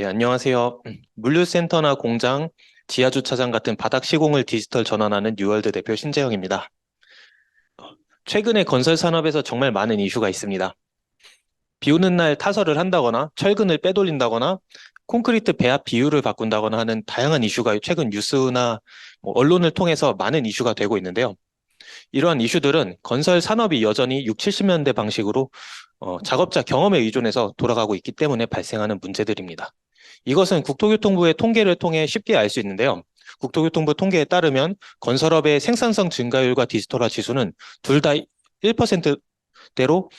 안녕하세요. 물류센터나 공장, 지하주차장 같은 바닥 시공을 디지털 전환하는 뉴월드 대표 신재영입니다. 최근에 건설 산업에서 정말 많은 이슈가 있습니다. 비 오는 날 타설을 한다거나, 철근을 빼돌린다거나, 콘크리트 배합 비율을 바꾼다거나 하는 다양한 이슈가 최근 뉴스나 언론을 통해서 많은 이슈가 되고 있는데요. 이러한 이슈들은 건설 산업이 여전히 6, 70년대 방식으로 작업자 경험에 의존해서 돌아가고 있기 때문에 발생하는 문제들입니다. 이것은 국토교통부의 통계를 통해 쉽게 알 수 있는데요. 국토교통부 통계에 따르면 건설업의 생산성 증가율과 디지털화 지수는 둘 다 1%대로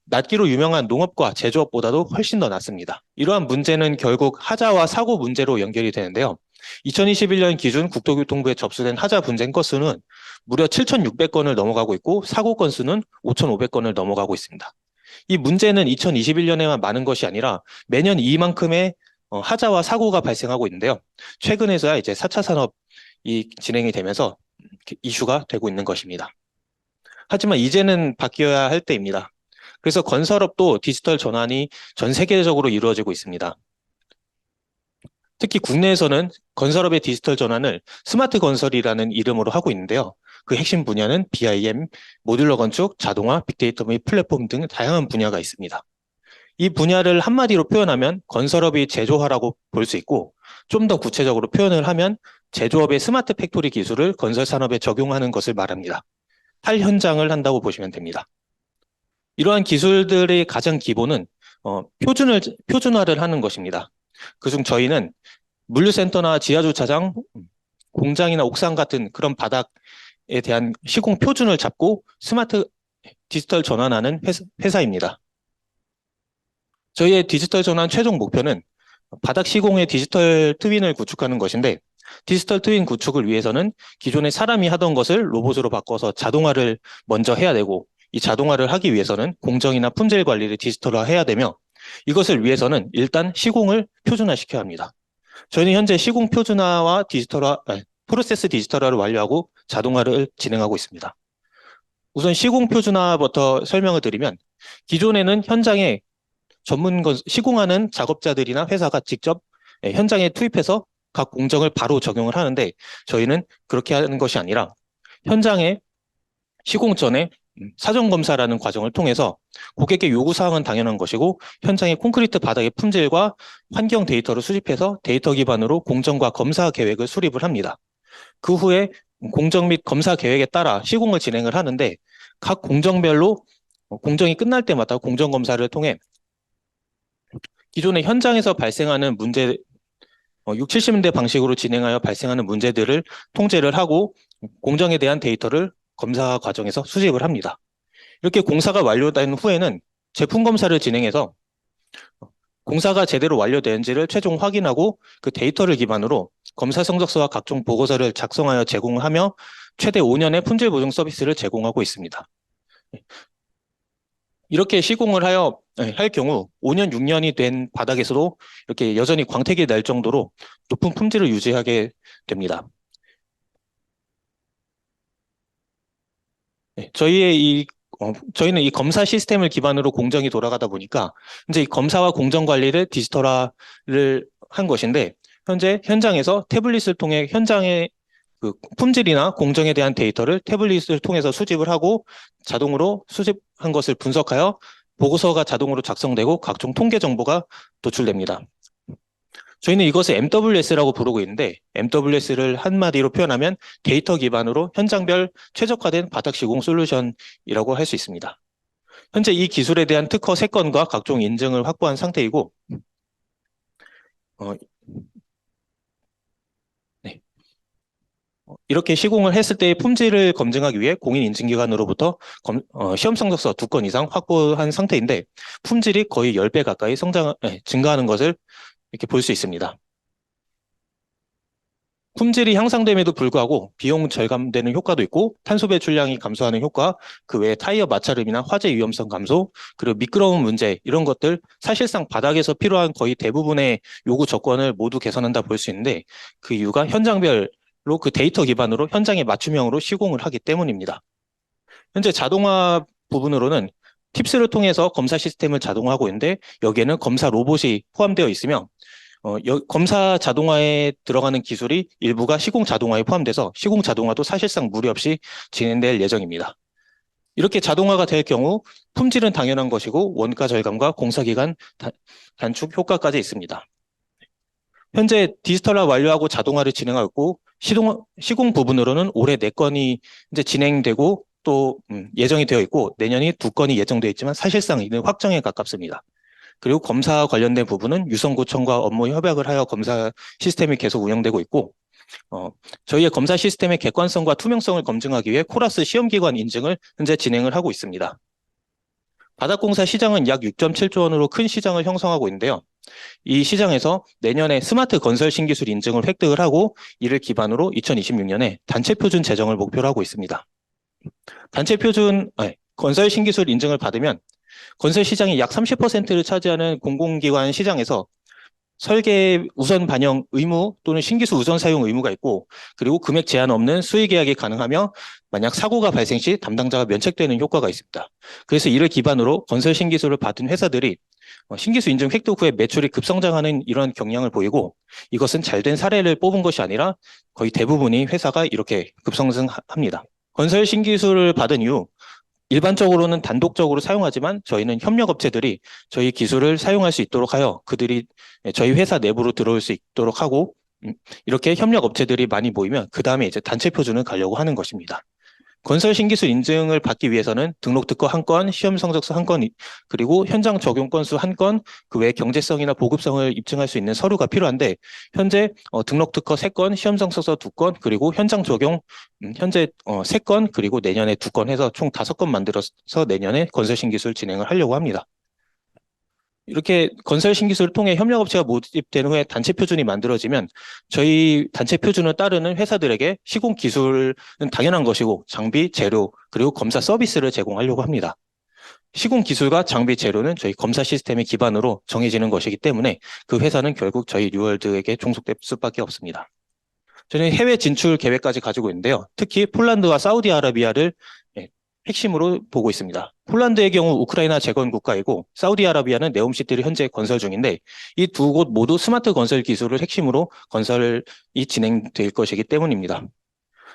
낮기로 유명한 농업과 제조업보다도 훨씬 더 낮습니다. 이러한 문제는 결국 하자와 사고 문제로 연결이 되는데요. 2021년 기준 국토교통부에 접수된 하자 분쟁 건수는 무려 7,600건을 넘어가고 있고 사고 건수는 5,500건을 넘어가고 있습니다. 이 문제는 2021년에만 많은 것이 아니라 매년 이만큼의 하자와 사고가 발생하고 있는데요. 최근에서야 이제 4차 산업이 진행이 되면서 이슈가 되고 있는 것입니다. 하지만 이제는 바뀌어야 할 때입니다. 그래서 건설업도 디지털 전환이 전 세계적으로 이루어지고 있습니다. 특히 국내에서는 건설업의 디지털 전환을 스마트 건설이라는 이름으로 하고 있는데요. 그 핵심 분야는 BIM, 모듈러 건축, 자동화, 빅데이터 및 플랫폼 등 다양한 분야가 있습니다. 이 분야를 한마디로 표현하면 건설업이 제조화라고 볼 수 있고, 좀 더 구체적으로 표현을 하면 제조업의 스마트 팩토리 기술을 건설 산업에 적용하는 것을 말합니다. 탈현장을 한다고 보시면 됩니다. 이러한 기술들의 가장 기본은 표준화를 하는 것입니다. 그중 저희는 물류센터나 지하주차장, 공장이나 옥상 같은 그런 바닥에 대한 시공 표준을 잡고 스마트 디지털 전환하는 회사입니다. 저희의 디지털 전환 최종 목표는 바닥 시공의 디지털 트윈을 구축하는 것인데, 디지털 트윈 구축을 위해서는 기존에 사람이 하던 것을 로봇으로 바꿔서 자동화를 먼저 해야 되고, 이 자동화를 하기 위해서는 공정이나 품질 관리를 디지털화 해야 되며, 이것을 위해서는 일단 시공을 표준화시켜야 합니다. 저희는 현재 시공 표준화와 프로세스 디지털화를 완료하고 자동화를 진행하고 있습니다. 우선 시공 표준화부터 설명을 드리면, 기존에는 현장에 시공하는 작업자들이나 회사가 직접 현장에 투입해서 각 공정을 바로 적용을 하는데, 저희는 그렇게 하는 것이 아니라 현장에 시공 전에 사전검사라는 과정을 통해서 고객의 요구사항은 당연한 것이고, 현장의 콘크리트 바닥의 품질과 환경 데이터를 수집해서 데이터 기반으로 공정과 검사 계획을 수립을 합니다. 그 후에 공정 및 검사 계획에 따라 시공을 진행을 하는데, 각 공정별로 공정이 끝날 때마다 공정검사를 통해 기존의 현장에서 발생하는 문제, 6, 70년대 방식으로 진행하여 발생하는 문제들을 통제를 하고 공정에 대한 데이터를 검사 과정에서 수집을 합니다. 이렇게 공사가 완료된 후에는 제품 검사를 진행해서 공사가 제대로 완료된지를 최종 확인하고 그 데이터를 기반으로 검사 성적서와 각종 보고서를 작성하여 제공하며 최대 5년의 품질 보증 서비스를 제공하고 있습니다. 이렇게 시공을 할 경우 5년, 6년이 된 바닥에서도 이렇게 여전히 광택이 날 정도로 높은 품질을 유지하게 됩니다. 저희는 이 검사 시스템을 기반으로 공정이 돌아가다 보니까 이제 이 검사와 공정 관리를 디지털화를 한 것인데, 현재 현장에서 태블릿을 통해 현장의 그 품질이나 공정에 대한 데이터를 태블릿을 통해서 수집을 하고 자동으로 수집한 것을 분석하여 보고서가 자동으로 작성되고 각종 통계 정보가 도출됩니다. 저희는 이것을 MWS라고 부르고 있는데, MWS를 한마디로 표현하면 데이터 기반으로 현장별 최적화된 바닥 시공 솔루션이라고 할 수 있습니다. 현재 이 기술에 대한 특허 3건과 각종 인증을 확보한 상태이고, 네. 이렇게 시공을 했을 때의 품질을 검증하기 위해 공인인증기관으로부터 시험 성적서 2건 이상 확보한 상태인데, 품질이 거의 10배 가까이 증가하는 것을 이렇게 볼 수 있습니다. 품질이 향상됨에도 불구하고 비용 절감되는 효과도 있고, 탄소 배출량이 감소하는 효과, 그 외에 타이어 마찰음이나 화재 위험성 감소, 그리고 미끄러운 문제, 이런 것들 사실상 바닥에서 필요한 거의 대부분의 요구 조건을 모두 개선한다 볼 수 있는데, 그 이유가 현장별로 그 데이터 기반으로 현장에 맞춤형으로 시공을 하기 때문입니다. 현재 자동화 부분으로는 팁스를 통해서 검사 시스템을 자동화하고 있는데, 여기에는 검사 로봇이 포함되어 있으며 검사 자동화에 들어가는 기술이 일부가 시공 자동화에 포함돼서 시공 자동화도 사실상 무리 없이 진행될 예정입니다. 이렇게 자동화가 될 경우 품질은 당연한 것이고 원가 절감과 공사기간 단축 효과까지 있습니다. 현재 디지털화 완료하고 자동화를 진행하고 있고 시공 부분으로는 올해 4건이 이제 진행되고 또 예정이 되어 있고 내년이 2건이 예정되어 있지만 사실상 이는 확정에 가깝습니다. 그리고 검사 관련된 부분은 유성구청과 업무 협약을 하여 검사 시스템이 계속 운영되고 있고 저희의 검사 시스템의 객관성과 투명성을 검증하기 위해 코라스 시험기관 인증을 현재 진행을 하고 있습니다. 바닥공사 시장은 약 6.7조 원으로 큰 시장을 형성하고 있는데요. 이 시장에서 내년에 스마트 건설 신기술 인증을 획득을 하고 이를 기반으로 2026년에 단체 표준 제정을 목표로 하고 있습니다. 건설 신기술 인증을 받으면 건설 시장이 약 30%를 차지하는 공공기관 시장에서 설계 우선 반영 의무 또는 신기술 우선 사용 의무가 있고 그리고 금액 제한 없는 수의 계약이 가능하며 만약 사고가 발생 시 담당자가 면책되는 효과가 있습니다. 그래서 이를 기반으로 건설 신기술을 받은 회사들이 신기술 인증 획득 후에 매출이 급성장하는 이런 경향을 보이고 이것은 잘된 사례를 뽑은 것이 아니라 거의 대부분이 회사가 이렇게 급성장합니다. 건설 신기술을 받은 이후 일반적으로는 단독적으로 사용하지만 저희는 협력업체들이 저희 기술을 사용할 수 있도록 하여 그들이 저희 회사 내부로 들어올 수 있도록 하고 이렇게 협력업체들이 많이 모이면 그 다음에 이제 단체 표준을 가려고 하는 것입니다. 건설 신기술 인증을 받기 위해서는 등록 특허 1건, 시험 성적서 1건, 그리고 현장 적용 건수 1건, 그 외 경제성이나 보급성을 입증할 수 있는 서류가 필요한데 현재 등록 특허 3건, 시험 성적서 2건, 그리고 현장 적용 현재 3건, 그리고 내년에 2건 해서 총 5건 만들어서 내년에 건설 신기술 진행을 하려고 합니다. 이렇게 건설 신기술을 통해 협력업체가 모집된 후에 단체 표준이 만들어지면 저희 단체 표준을 따르는 회사들에게 시공 기술은 당연한 것이고 장비, 재료, 그리고 검사 서비스를 제공하려고 합니다. 시공 기술과 장비, 재료는 저희 검사 시스템의 기반으로 정해지는 것이기 때문에 그 회사는 결국 저희 뉴월드에게 종속될 수밖에 없습니다. 저는 해외 진출 계획까지 가지고 있는데요. 특히 폴란드와 사우디아라비아를 핵심으로 보고 있습니다. 폴란드의 경우 우크라이나 재건 국가이고 사우디아라비아는 네옴시티를 현재 건설 중인데 이 두 곳 모두 스마트 건설 기술을 핵심으로 건설이 진행될 것이기 때문입니다.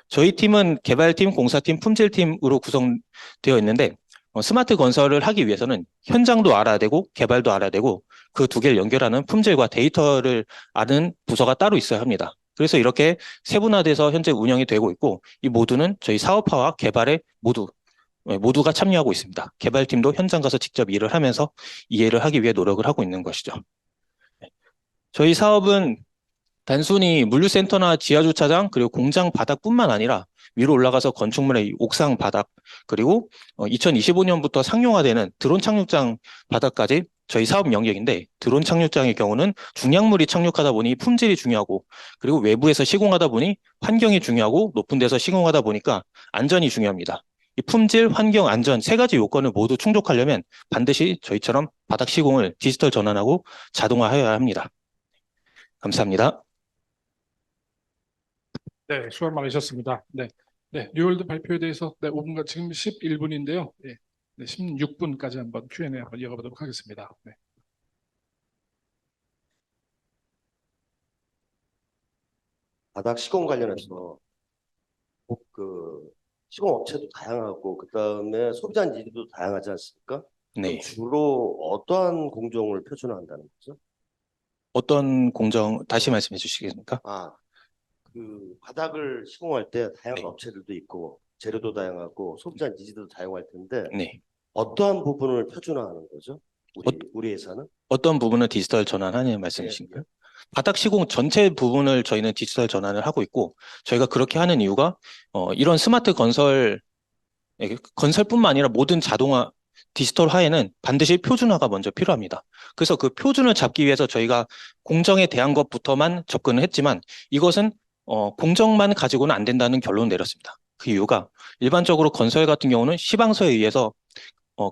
저희 팀은 개발팀, 공사팀, 품질팀으로 구성되어 있는데 스마트 건설을 하기 위해서는 현장도 알아야 되고 개발도 알아야 되고 그 두 개를 연결하는 품질과 데이터를 아는 부서가 따로 있어야 합니다. 그래서 이렇게 세분화돼서 현재 운영이 되고 있고 이 모두는 저희 사업화와 개발에 모두가 참여하고 있습니다. 개발팀도 현장 가서 직접 일을 하면서 이해를 하기 위해 노력을 하고 있는 것이죠. 저희 사업은 단순히 물류센터나 지하주차장 그리고 공장 바닥뿐만 아니라 위로 올라가서 건축물의 옥상 바닥 그리고 2025년부터 상용화되는 드론 착륙장 바닥까지 저희 사업 영역인데 드론 착륙장의 경우는 중량물이 착륙하다 보니 품질이 중요하고 그리고 외부에서 시공하다 보니 환경이 중요하고 높은 데서 시공하다 보니까 안전이 중요합니다. 이 품질, 환경, 안전 3가지 요건을 모두 충족하려면 반드시 저희처럼 바닥 시공을 디지털 전환하고 자동화해야 합니다. 감사합니다. 네, 수고 많으셨습니다. 네, 뉴월드 발표에 대해서 5분간 지금 11분인데요. 네, 16분까지 한번 Q&A 한번 이어가보도록 하겠습니다. 네. 바닥 시공 관련해서 그 시공업체도 다양하고 그다음에 소비자 니즈도 다양하지 않습니까? 네. 주로 어떠한 공정을 표준화한다는 거죠? 어떤 공정 다시 말씀해 주시겠습니까? 그 바닥을 시공할 때 다양한 네. 업체들도 있고 재료도 다양하고 소비자 니즈도 다양할 텐데 네. 어떠한 부분을 표준화하는 거죠? 우리 회사는? 어떤 부분을 디지털 전환하는 말씀이신가요? 바닥 시공 전체 부분을 저희는 디지털 전환을 하고 있고 저희가 그렇게 하는 이유가 이런 스마트 건설뿐만 아니라 모든 자동화 디지털화에는 반드시 표준화가 먼저 필요합니다. 그래서 그 표준을 잡기 위해서 저희가 공정에 대한 것부터만 접근을 했지만 이것은 공정만 가지고는 안 된다는 결론을 내렸습니다. 그 이유가 일반적으로 건설 같은 경우는 시방서에 의해서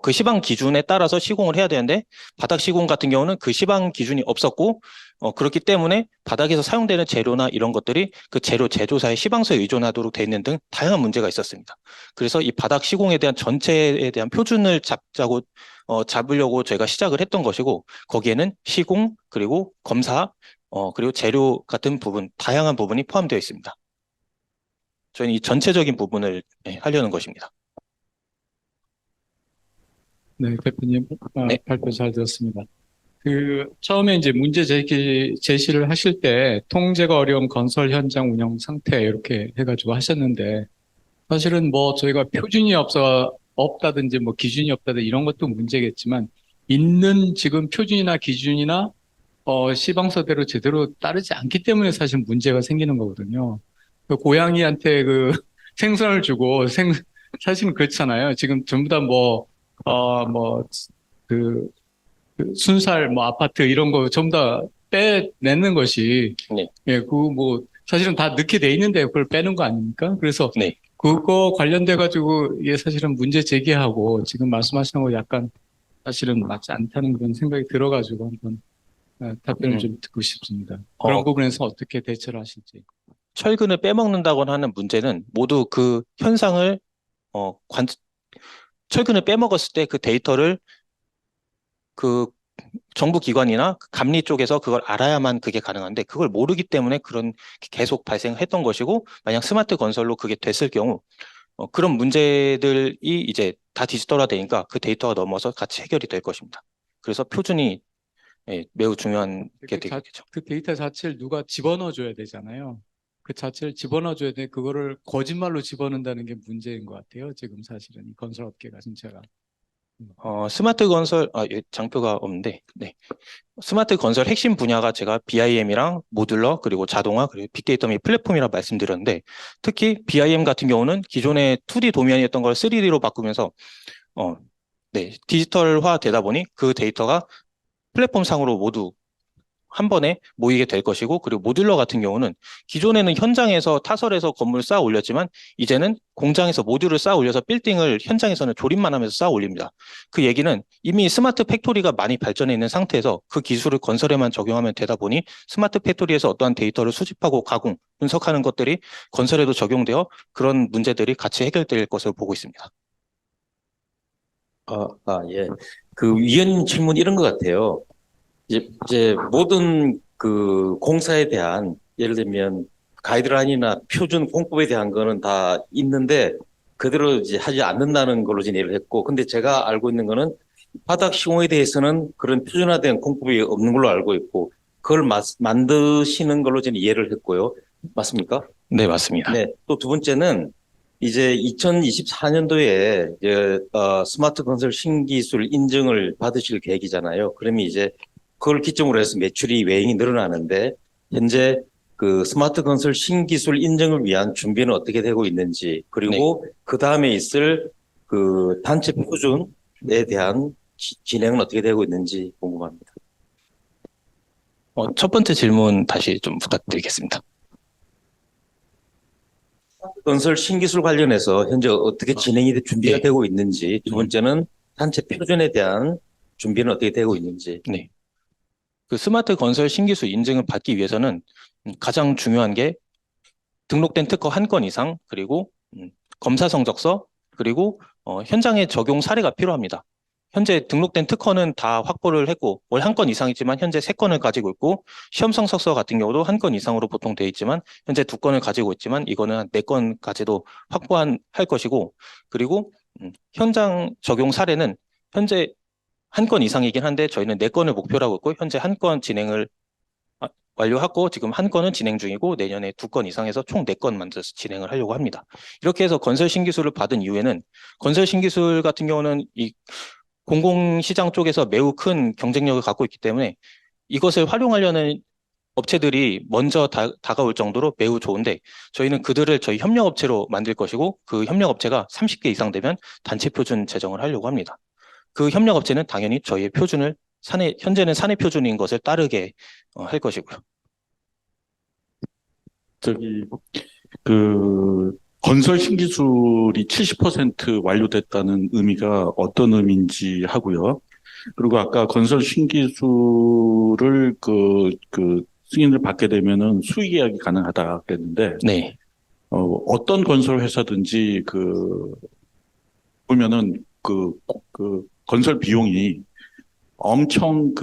그 시방 기준에 따라서 시공을 해야 되는데 바닥 시공 같은 경우는 그 시방 기준이 없었고 그렇기 때문에 바닥에서 사용되는 재료나 이런 것들이 그 재료 제조사의 시방서에 의존하도록 돼 있는 등 다양한 문제가 있었습니다. 그래서 이 바닥 시공에 대한 전체에 대한 표준을 잡으려고 저희가 시작을 했던 것이고 거기에는 시공 그리고 검사 그리고 재료 같은 부분, 다양한 부분이 포함되어 있습니다. 저희는 이 전체적인 부분을 하려는 것입니다. 네, 대표님, 네. 발표 잘 들었습니다. 처음에 이제 제시를 하실 때 통제가 어려운 건설 현장 운영 상태 이렇게 해가지고 하셨는데 사실은 뭐 저희가 표준이 없다든지 뭐 기준이 없다든지 이런 것도 문제겠지만 있는 지금 표준이나 기준이나 시방서대로 제대로 따르지 않기 때문에 사실 문제가 생기는 거거든요. 고양이한테 생선을 주고 사실은 그렇잖아요. 지금 전부 다 그, 순살, 아파트 이런 거 전부 다 빼내는 것이, 네. 예, 사실은 다 넣게 돼 있는데 그걸 빼는 거 아닙니까? 그래서 네. 그거 관련돼가지고 이게 사실은 문제 제기하고 지금 말씀하시는 거 약간 사실은 맞지 않다는 그런 생각이 들어가지고 한번 답변을 좀 듣고 싶습니다. 그런 부분에서 어떻게 대처를 하실지. 철근을 빼먹는다거나 하는 문제는 모두 그 현상을, 철근을 빼먹었을 때 그 데이터를 그 정부 기관이나 감리 쪽에서 그걸 알아야만 그게 가능한데 그걸 모르기 때문에 그런 계속 발생했던 것이고 만약 스마트 건설로 그게 됐을 경우 그런 문제들이 이제 다 디지털화 되니까 그 데이터가 넘어서 같이 해결이 될 것입니다. 그래서 표준이 매우 중요한 게 되겠죠. 그 데이터 자체를 누가 집어넣어줘야 되잖아요. 그 자체를 집어넣어줘야 돼. 그거를 거짓말로 집어넣는다는 게 문제인 것 같아요. 지금 사실은 이 건설업계가 진짜가. 스마트 건설, 장표가 없는데, 네. 스마트 건설 핵심 분야가 제가 BIM이랑 모듈러, 그리고 자동화, 그리고 빅데이터 및 플랫폼이라 말씀드렸는데, 특히 BIM 같은 경우는 기존의 2D 도면이었던 걸 3D로 바꾸면서, 네, 디지털화 되다 보니 그 데이터가 플랫폼상으로 모두 한 번에 모이게 될 것이고, 그리고 모듈러 같은 경우는 기존에는 현장에서 타설해서 건물을 쌓아 올렸지만 이제는 공장에서 모듈을 쌓아 올려서 빌딩을 현장에서는 조립만 하면서 쌓아 올립니다. 그 얘기는 이미 스마트 팩토리가 많이 발전해 있는 상태에서 그 기술을 건설에만 적용하면 되다 보니 스마트 팩토리에서 어떠한 데이터를 수집하고 가공, 분석하는 것들이 건설에도 적용되어 그런 문제들이 같이 해결될 것으로 보고 있습니다. 예. 그 위원 질문 이런 것 같아요. 이제 모든 그 공사에 대한 예를 들면 가이드라인이나 표준 공법에 대한 거는 다 있는데 그대로 이제 하지 않는다는 걸로 이제 예를 했고, 근데 제가 알고 있는 거는 바닥 시공에 대해서는 그런 표준화된 공법이 없는 걸로 알고 있고 그걸 만드시는 걸로 저는 이해를 했고요. 맞습니까? 네, 맞습니다. 네. 또 두 번째는 이제 2024년도에 스마트 건설 신기술 인증을 받으실 계획이잖아요. 그러면 이제 그걸 기점으로 해서 매출이 외형이 늘어나는데 현재 그 스마트 건설 신기술 인증을 위한 준비는 어떻게 되고 있는지, 그리고 그 다음에 있을 그 단체 표준에 대한 진행은 어떻게 되고 있는지 궁금합니다. 첫 번째 질문 다시 좀 부탁드리겠습니다. 건설 신기술 관련해서 현재 어떻게 진행이 준비가 네. 되고 있는지, 두 번째는 단체 표준에 대한 준비는 어떻게 되고 있는지. 네. 그 스마트 건설 신기술 인증을 받기 위해서는 가장 중요한 게 등록된 특허 한 건 이상, 그리고 검사 성적서, 그리고 현장의 적용 사례가 필요합니다. 현재 등록된 특허는 다 확보를 했고 월 한 건 이상이지만 현재 3건을 가지고 있고 시험 성적서 같은 경우도 한 건 이상으로 보통 돼 있지만 현재 2건을 가지고 있지만 이거는 한 4건까지도 할 것이고, 그리고 현장 적용 사례는 현재 한 건 이상이긴 한데 저희는 4건을 목표로 하고 있고 현재 한 건 진행을 완료하고 지금 한 건은 진행 중이고 내년에 2건 이상해서 총 4건 만들어서 진행을 하려고 합니다. 이렇게 해서 건설 신기술을 받은 이후에는 건설 신기술 같은 경우는 이 공공시장 쪽에서 매우 큰 경쟁력을 갖고 있기 때문에 이것을 활용하려는 업체들이 먼저 다가올 정도로 매우 좋은데 저희는 그들을 저희 협력업체로 만들 것이고 그 협력업체가 30개 이상 되면 단체 표준 제정을 하려고 합니다. 그 협력업체는 당연히 저희의 표준을 현재는 사내 표준인 것을 따르게 할 것이고요. 그 건설 신기술이 70% 완료됐다는 의미가 어떤 의미인지 하고요. 그리고 아까 건설 신기술을 승인을 받게 되면은 수의 계약이 가능하다 그랬는데, 네. 어떤 건설 회사든지 보면은 건설 비용이 엄청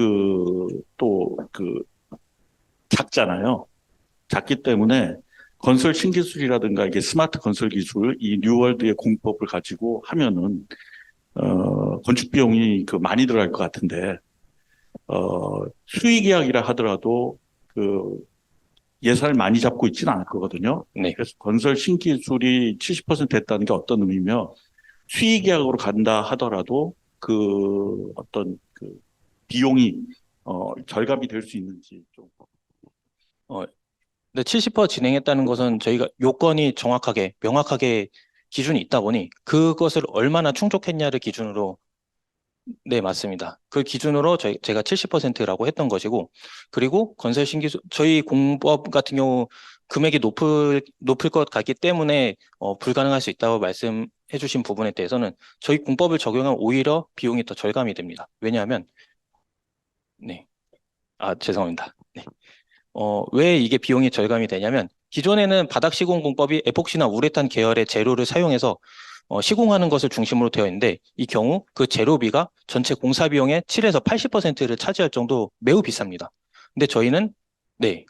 작잖아요. 작기 때문에 건설 신기술이라든가 이게 스마트 건설 기술, 이 뉴월드의 공법을 가지고 하면은 건축 비용이 많이 들어갈 것 같은데 수의 계약이라 하더라도 예산을 많이 잡고 있지는 않을 거거든요. 네. 그래서 건설 신기술이 70% 됐다는 게 어떤 의미며 수의 계약으로 간다 하더라도 어떤 비용이 절감이 될 수 있는지 좀. 근데 70% 진행했다는 것은 저희가 요건이 정확하게, 명확하게 기준이 있다 보니 그것을 얼마나 충족했냐를 기준으로 네, 맞습니다. 그 기준으로 제가 70%라고 했던 것이고, 그리고 건설 신기술, 저희 공법 같은 경우 금액이 높을 것 같기 때문에 불가능할 수 있다고 말씀해 주신 부분에 대해서는 저희 공법을 적용하면 오히려 비용이 더 절감이 됩니다. 왜냐하면, 네. 죄송합니다. 네. 왜 이게 비용이 절감이 되냐면, 기존에는 바닥 시공 공법이 에폭시나 우레탄 계열의 재료를 사용해서 시공하는 것을 중심으로 되어 있는데 이 경우 그 재료비가 전체 공사 비용의 7에서 80%를 차지할 정도 매우 비쌉니다. 근데 저희는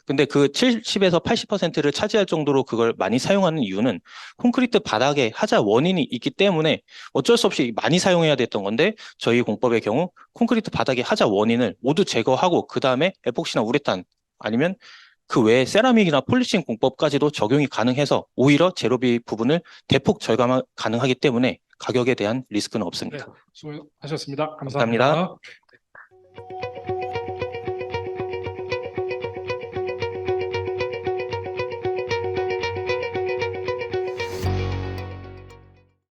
근데 그 70에서 80%를 차지할 정도로 그걸 많이 사용하는 이유는 콘크리트 바닥에 하자 원인이 있기 때문에 어쩔 수 없이 많이 사용해야 됐던 건데 저희 공법의 경우 콘크리트 바닥에 하자 원인을 모두 제거하고 그 다음에 에폭시나 우레탄 아니면 그 외에 세라믹이나 폴리싱 공법까지도 적용이 가능해서 오히려 재료비 부분을 대폭 절감 가능하기 때문에 가격에 대한 리스크는 없습니다. 수고하셨습니다. 감사합니다. 감사합니다.